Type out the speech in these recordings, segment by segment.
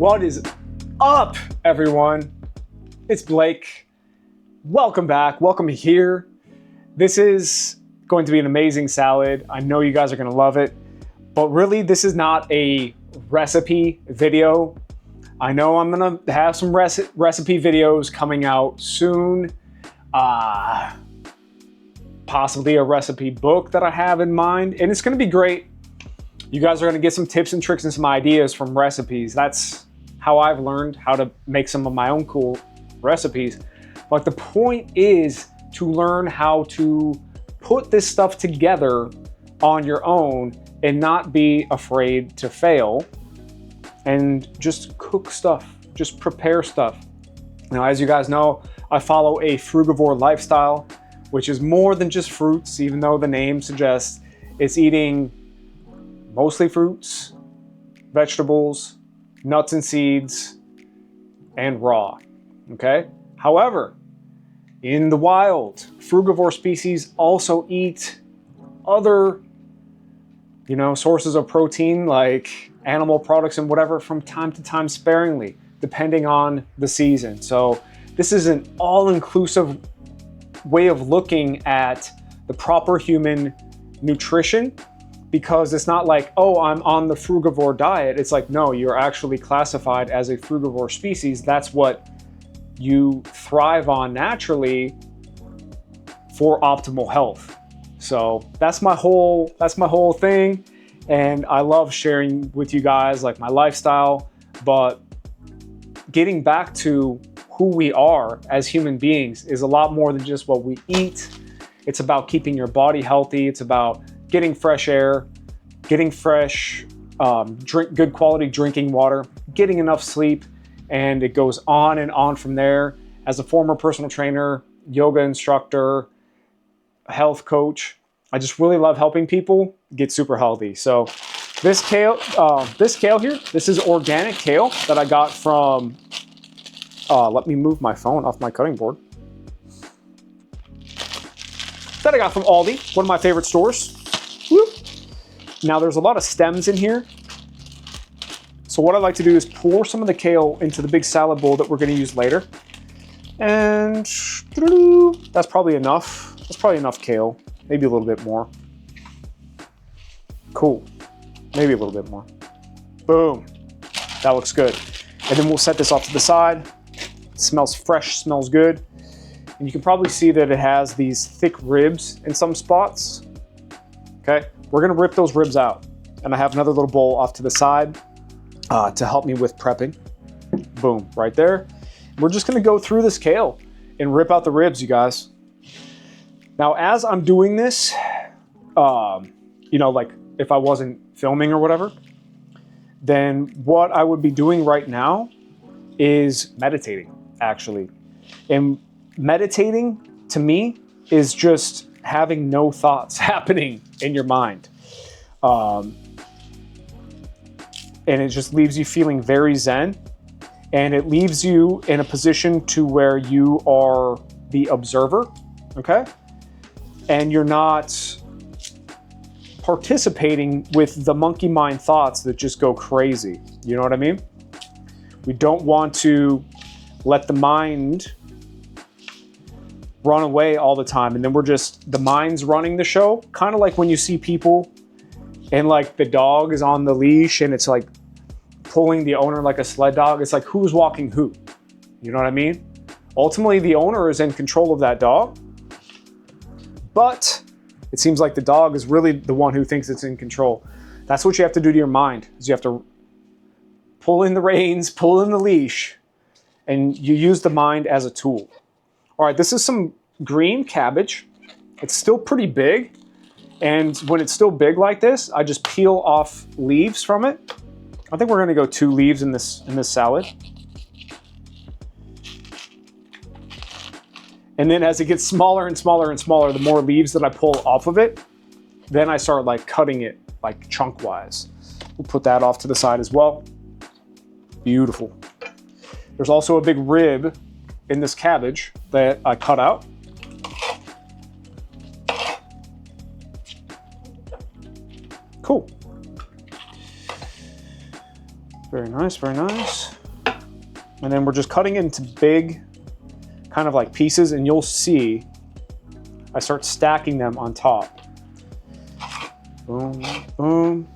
What is up, everyone? It's Blake. Welcome back. Welcome here. This is going to be an amazing salad. I know you guys are going to love it, but really this is not a recipe video. I know I'm going to have some recipe videos coming out soon. Possibly a recipe book that I have in mind, and it's going to be great. You guys are going to get some tips and tricks and some ideas from recipes. That's how I've learned how to make some of my own cool recipes. But the point is to learn how to put this stuff together on your own and not be afraid to fail and just cook stuff, just prepare stuff. Now, as you guys know, I follow a frugivore lifestyle, which is more than just fruits, even though the name suggests it's eating mostly fruits, vegetables, nuts and seeds, and raw, okay? However, in the wild, frugivore species also eat other, sources of protein like animal products and whatever from time to time sparingly, depending on the season. So this is an all-inclusive way of looking at the proper human nutrition, because it's not like, oh, I'm on the frugivore diet. It's like, no, you're actually classified as a frugivore species. That's what you thrive on naturally for optimal health. So that's my whole thing. And I love sharing with you guys like my lifestyle, but getting back to who we are as human beings is a lot more than just what we eat. It's about keeping your body healthy. It's about getting fresh air, getting fresh, good quality drinking water, getting enough sleep, and it goes on and on from there. As a former personal trainer, yoga instructor, health coach, I just really love helping people get super healthy. So this kale here, this is organic kale that I got from, let me move my phone off my cutting board. That I got from Aldi, one of my favorite stores. Whoop. Now there's a lot of stems in here. So what I like to do is pour some of the kale into the big salad bowl that we're going to use later. And that's probably enough. That's probably enough kale. Maybe a little bit more. Cool. Maybe a little bit more. Boom. That looks good. And then we'll set this off to the side. It smells fresh, smells good. And you can probably see that it has these thick ribs in some spots. Okay, we're gonna rip those ribs out. And I have another little bowl off to the side to help me with prepping. Boom, right there. We're just gonna go through this kale and rip out the ribs, you guys. Now, as I'm doing this, like if I wasn't filming or whatever, then what I would be doing right now is meditating, actually. And meditating, to me, is just having no thoughts happening in your mind. And it just leaves you feeling very zen. And it leaves you in a position to where you are the observer, okay? And you're not participating with the monkey mind thoughts that just go crazy. You know what I mean? We don't want to let the mind run away all the time, and then the mind's running the show. Kind of like when you see people and like the dog is on the leash and it's like pulling the owner like a sled dog. It's like, who's walking who? You know what I mean? Ultimately, the owner is in control of that dog, but it seems like the dog is really the one who thinks it's in control. That's what you have to do to your mind, is you have to pull in the reins, pull in the leash, and you use the mind as a tool. All right, this is some green cabbage. It's still pretty big. And when it's still big like this, I just peel off leaves from it. I think we're gonna go 2 leaves in this salad. And then as it gets smaller and smaller and smaller, the more leaves that I pull off of it, then I start like cutting it like chunk wise. We'll put that off to the side as well. Beautiful. There's also a big rib in this cabbage that I cut out. Cool. Very nice, very nice. And then we're just cutting into big kind of like pieces, and you'll see I start stacking them on top. Boom, boom,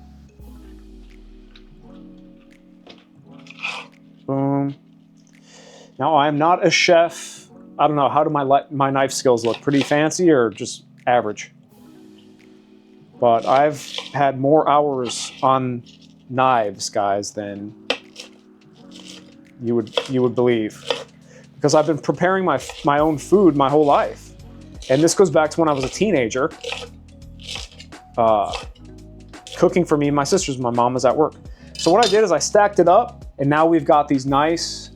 boom. Now, I'm not a chef. I don't know, how do my knife skills look? Pretty fancy or just average? But I've had more hours on knives, guys, than you would believe. Because I've been preparing my own food my whole life. And this goes back to when I was a teenager. Cooking for me and my sisters, my mom was at work. So what I did is I stacked it up, and now we've got these nice,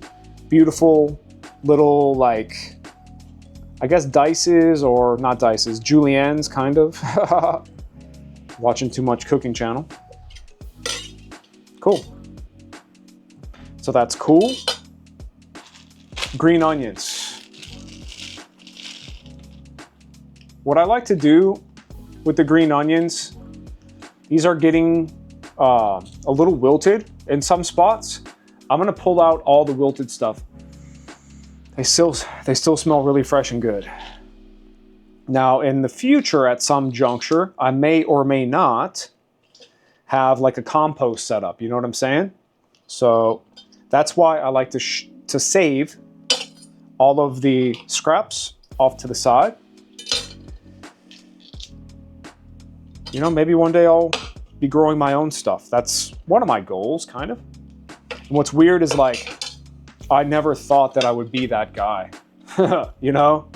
beautiful little, like, I guess dices, or not dices, juliennes, kind of. Watching too much cooking channel. Cool. So that's cool. Green onions. What I like to do with the green onions, these are getting a little wilted in some spots. I'm gonna pull out all the wilted stuff. They still smell really fresh and good. Now, in the future, at some juncture, I may or may not have like a compost setup. You know what I'm saying? So that's why I like to save all of the scraps off to the side. You know, maybe one day I'll be growing my own stuff. That's one of my goals, kind of. And what's weird is, like, I never thought that I would be that guy, you know?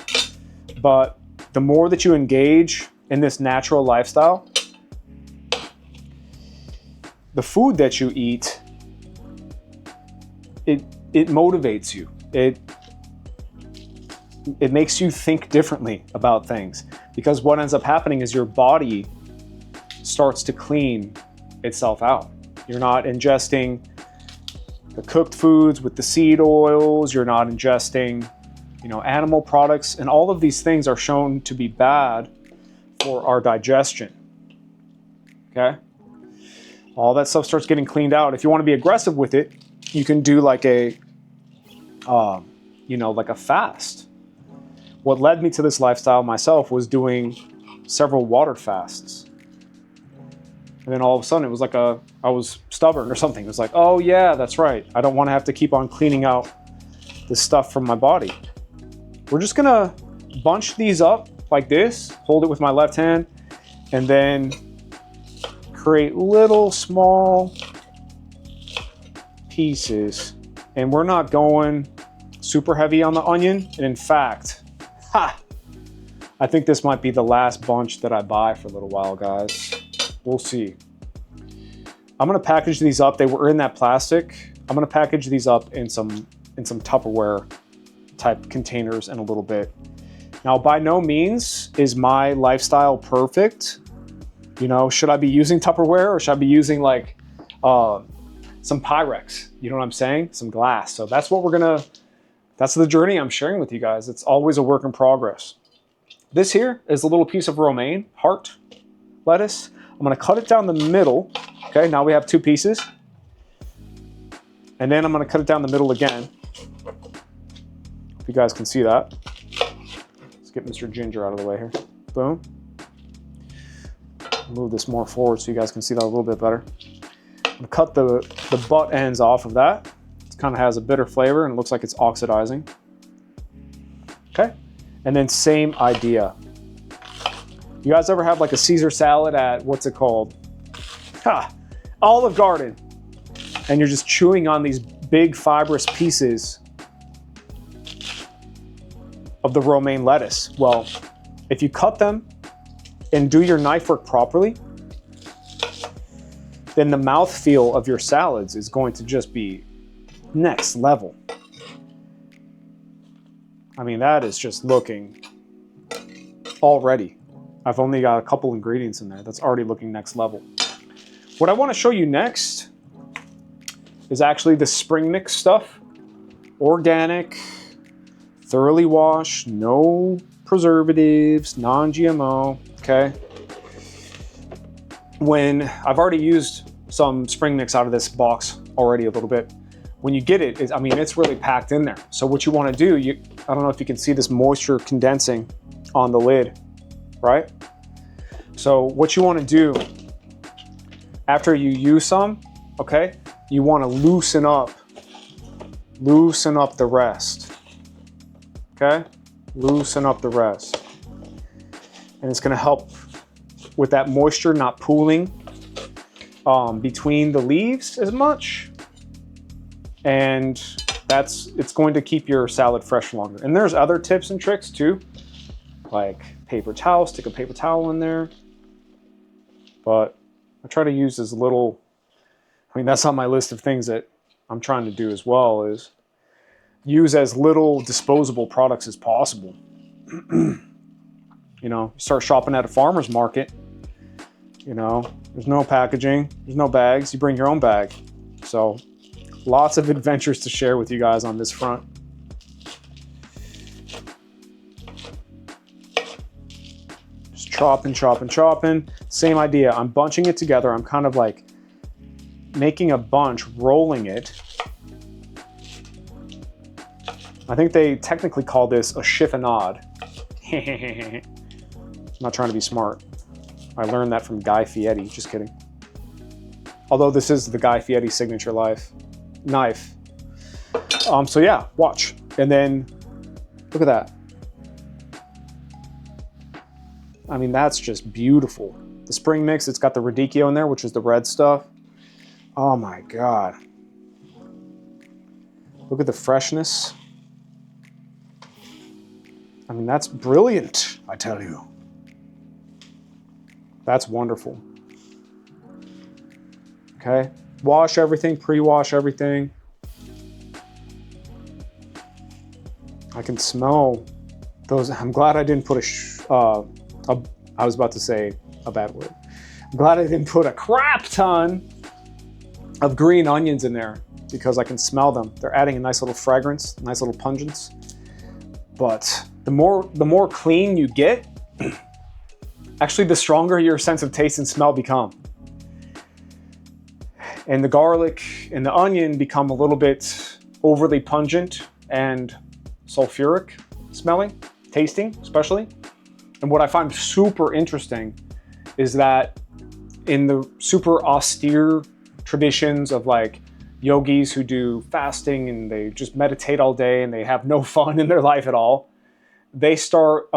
But the more that you engage in this natural lifestyle, the food that you eat, it motivates you. It makes you think differently about things, because what ends up happening is your body starts to clean itself out. You're not ingesting the cooked foods with the seed oils. You're not ingesting, you know, animal products, and all of these things are shown to be bad for our digestion. Okay? All that stuff starts getting cleaned out. If you want to be aggressive with it, you can do like a, you know, like a fast. What led me to this lifestyle myself was doing several water fasts. And then all of a sudden it was like I was stubborn or something. It was like, oh yeah, that's right. I don't want to have to keep on cleaning out this stuff from my body. We're just gonna bunch these up like this, hold it with my left hand, and then create little small pieces. And we're not going super heavy on the onion. And in fact, I think this might be the last bunch that I buy for a little while, guys. We'll see. I'm gonna package these up. They were in that plastic. I'm gonna package these up in some Tupperware type containers in a little bit. Now, by no means is my lifestyle perfect. You know, should I be using Tupperware, or should I be using like some Pyrex? You know what I'm saying? Some glass. So that's the journey I'm sharing with you guys. It's always a work in progress. This here is a little piece of romaine heart lettuce. I'm gonna cut it down the middle. Okay, now we have two pieces. And then I'm gonna cut it down the middle again. If you guys can see that. Let's get Mr. Ginger out of the way here. Boom. Move this more forward so you guys can see that a little bit better. I'm gonna cut the butt ends off of that. It kind of has a bitter flavor and it looks like it's oxidizing. Okay, and then same idea. You guys ever have like a Caesar salad at, what's it called? Olive Garden. And you're just chewing on these big fibrous pieces of the romaine lettuce. Well, if you cut them and do your knife work properly, then the mouthfeel of your salads is going to just be next level. I mean, that is just looking already. I've only got a couple ingredients in there. That's already looking next level. What I want to show you next is actually the spring mix stuff. Organic, thoroughly washed, no preservatives, non-GMO, okay? When I've already used some spring mix out of this box already a little bit. when you get it, I mean, it's really packed in there. So what you want to do, I don't know if you can see this moisture condensing on the lid, right? So what you want to do after you use some, okay, you want to loosen up the rest, okay? Loosen up the rest. And it's going to help with that moisture not pooling between the leaves as much. And it's going to keep your salad fresh longer. And there's other tips and tricks too, like paper towel, stick a paper towel in there. But I try to use as little, I mean, that's on my list of things that I'm trying to do as well, is use as little disposable products as possible. You know, start shopping at a farmer's market, you know, there's no packaging, there's no bags, you bring your own bag. So lots of adventures to share with you guys on this front. Just chopping, chopping, chopping. Same idea, I'm bunching it together. I'm kind of like making a bunch, rolling it. I think they technically call this a chiffonade. I'm not trying to be smart. I learned that from Guy Fieri, just kidding. Although this is the Guy Fieri signature knife. So yeah, watch. And then, look at that. I mean, that's just beautiful. The spring mix, it's got the radicchio in there, which is the red stuff. Oh my God. Look at the freshness. I mean, that's brilliant, I tell you. That's wonderful. Okay, wash everything, pre-wash everything. I can smell those. I'm glad I didn't put I was about to say a bad word. I'm glad I didn't put a crap ton of green onions in there because I can smell them. They're adding a nice little fragrance, nice little pungence. But the more clean you get, actually the stronger your sense of taste and smell become. And the garlic and the onion become a little bit overly pungent and sulfuric smelling, tasting especially. And what I find super interesting is that in the super austere traditions of like yogis who do fasting and they just meditate all day and they have no fun in their life at all, they start,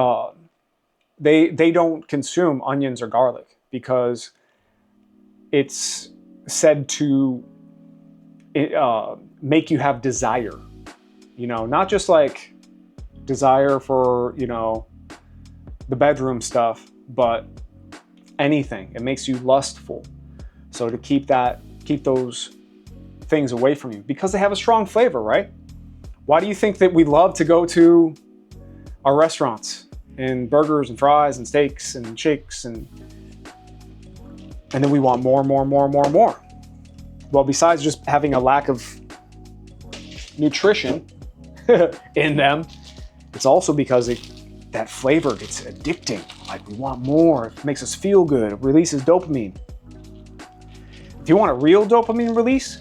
they don't consume onions or garlic because it's said to make you have desire, you know, not just like desire for, you know, the bedroom stuff, but anything. It makes you lustful. So to keep those things away from you because they have a strong flavor, right? Why do you think that we love to go to our restaurants and burgers and fries and steaks and shakes and then we want more and more and more and more and more? Well, besides just having a lack of nutrition in them, it's also because that flavor gets addicting. Like we want more, it makes us feel good, it releases dopamine. If you want a real dopamine release,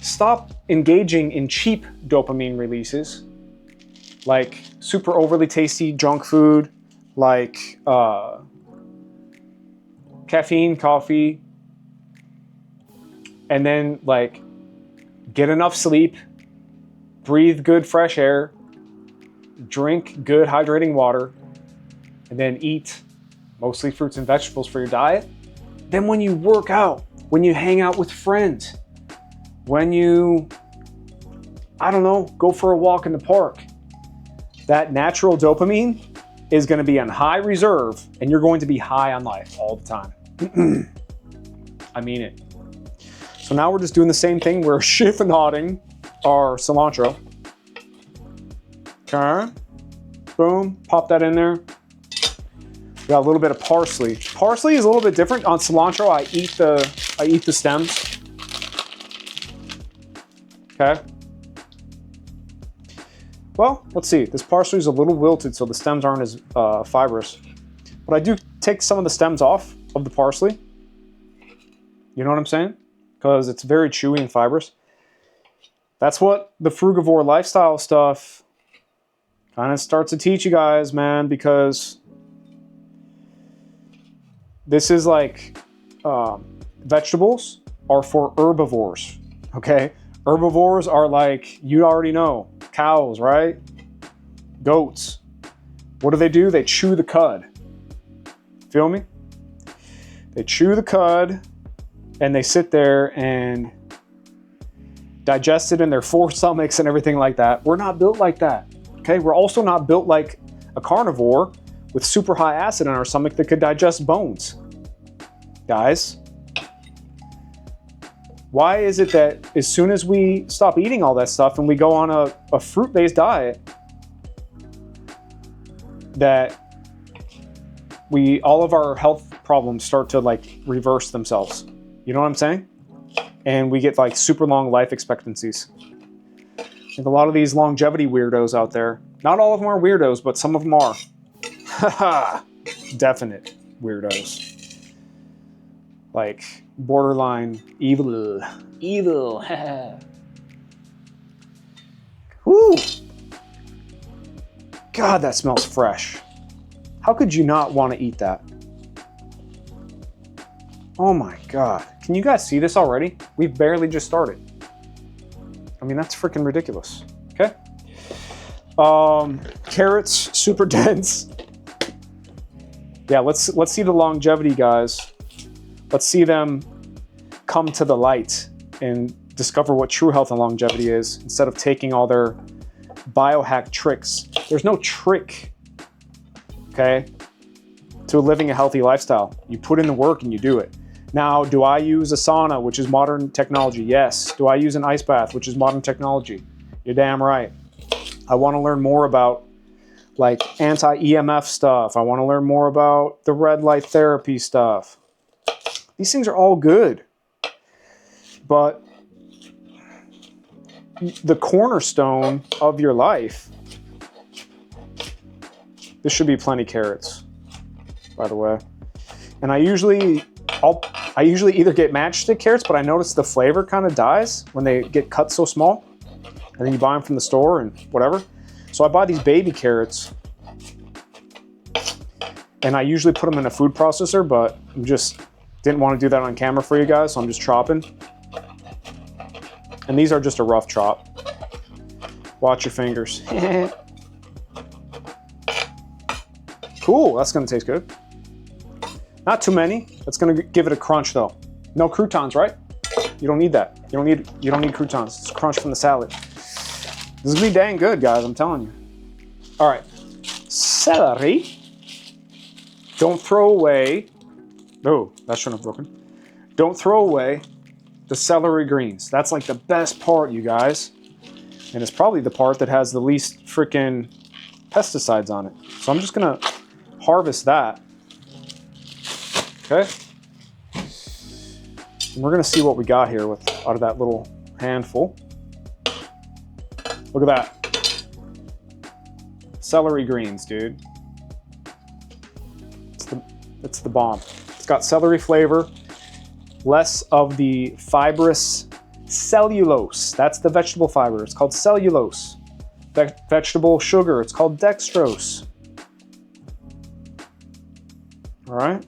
stop engaging in cheap dopamine releases, like super overly tasty junk food, like caffeine, coffee, and then like get enough sleep, breathe good fresh air, drink good hydrating water, and then eat mostly fruits and vegetables for your diet. Then when you work out, when you hang out with friends, when you, I don't know, go for a walk in the park, that natural dopamine is going to be on high reserve and you're going to be high on life all the time. I mean it. So now we're just doing the same thing. We're chiffonading our cilantro. Okay. Boom. Pop that in there. We got a little bit of parsley. Parsley is a little bit different. On cilantro, I eat the stems. Okay. Well, let's see. This parsley is a little wilted, so the stems aren't as fibrous. But I do take some of the stems off of the parsley. You know what I'm saying? Because it's very chewy and fibrous. That's what the frugivore lifestyle stuff kind of starts to teach you guys, man, because this is like vegetables are for herbivores, okay? Herbivores are like, you already know, cows, right? Goats. What do? They chew the cud. Feel me? They chew the cud and they sit there and digest it in their four stomachs and everything like that. We're not built like that, okay? We're also not built like a carnivore with super high acid in our stomach that could digest bones. Guys, why is it that as soon as we stop eating all that stuff and we go on a fruit-based diet, that all of our health problems start to like reverse themselves? You know what I'm saying? And we get like super long life expectancies. Like a lot of these longevity weirdos out there, not all of them are weirdos, but some of them are. Haha, definite weirdos. Like borderline evil. Evil. Woo! God, that smells fresh. How could you not want to eat that? Oh my God. Can you guys see this already? We've barely just started. I mean, that's freaking ridiculous. Okay. Carrots, super dense. Yeah, let's see the longevity guys. Let's see them come to the light and discover what true health and longevity is instead of taking all their biohack tricks. There's no trick, okay, to living a healthy lifestyle. You put in the work and you do it. Now, do I use a sauna, which is modern technology? Yes. Do I use an ice bath, which is modern technology? You're damn right. I want to learn more about like anti-EMF stuff. I want to learn more about the red light therapy stuff. These things are all good. But the cornerstone of your life, this should be plenty carrots, by the way. And I usually either get matchstick carrots, but I notice the flavor kind of dies when they get cut so small. And then you buy them from the store and whatever. So I buy these baby carrots. And I usually put them in a food processor, but I'm just didn't want to do that on camera for you guys, so I'm just chopping. And these are just a rough chop. Watch your fingers. Cool, that's gonna taste good. Not too many. That's gonna give it a crunch though. No croutons, right? You don't need that. You don't need croutons. It's crunch from the salad. This is gonna be dang good, guys, I'm telling you. All right, celery. Don't throw away. Oh, that shouldn't have broken. Don't throw away the celery greens. That's like the best part, you guys. And it's probably the part that has the least freaking pesticides on it. So I'm just gonna harvest that. Okay. And we're gonna see what we got here out of that little handful. Look at that. Celery greens, dude. It's the bomb. It's got celery flavor, less of the fibrous cellulose. That's the vegetable fiber. It's called cellulose. Vegetable sugar. It's called dextrose. All right.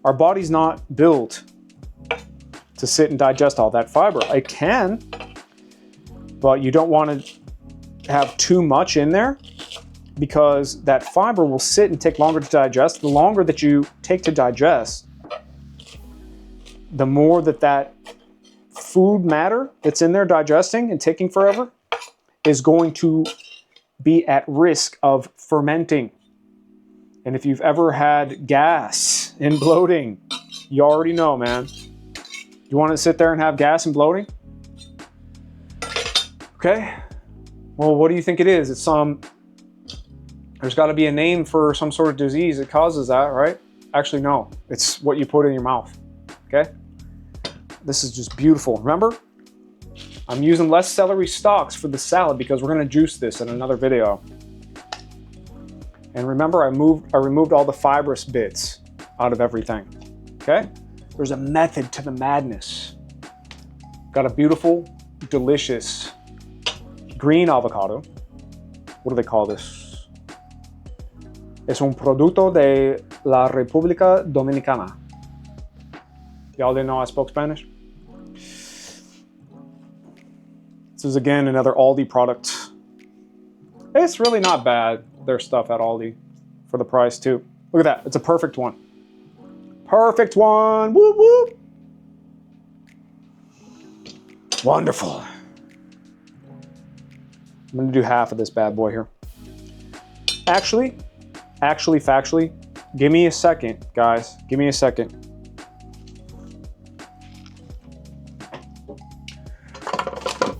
Our body's not built to sit and digest all that fiber. It can, but you don't want to have too much in there because that fiber will sit and take longer to digest. The longer that you take to digest, the more that food matter that's in there digesting and taking forever is going to be at risk of fermenting. And if you've ever had gas and bloating, you already know, man. You want to sit there and have gas and bloating? Okay. Well, what do you think it is? It's there's got to be a name for some sort of disease that causes that, right? Actually, no. It's what you put in your mouth. Okay. This is just beautiful. Remember, I'm using less celery stalks for the salad because we're going to juice this in another video. And remember, I removed all the fibrous bits out of everything. Okay? There's a method to the madness. Got a beautiful delicious green avocado. What do they call this? Es un producto de la República Dominicana. Y'all didn't know I spoke Spanish? This is again another Aldi product. It's really not bad, their stuff at Aldi, for the price too. Look at that, it's a perfect one. Perfect one, whoop whoop. Wonderful. I'm gonna do half of this bad boy here. Actually, factually, give me a second, guys. Give me a second.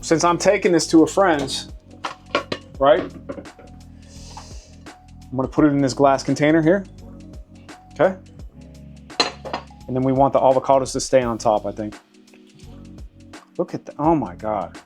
Since I'm taking this to a friend's, right? I'm gonna put it in this glass container here, okay? And then we want the avocados to stay on top, I think. Look at that, oh my God.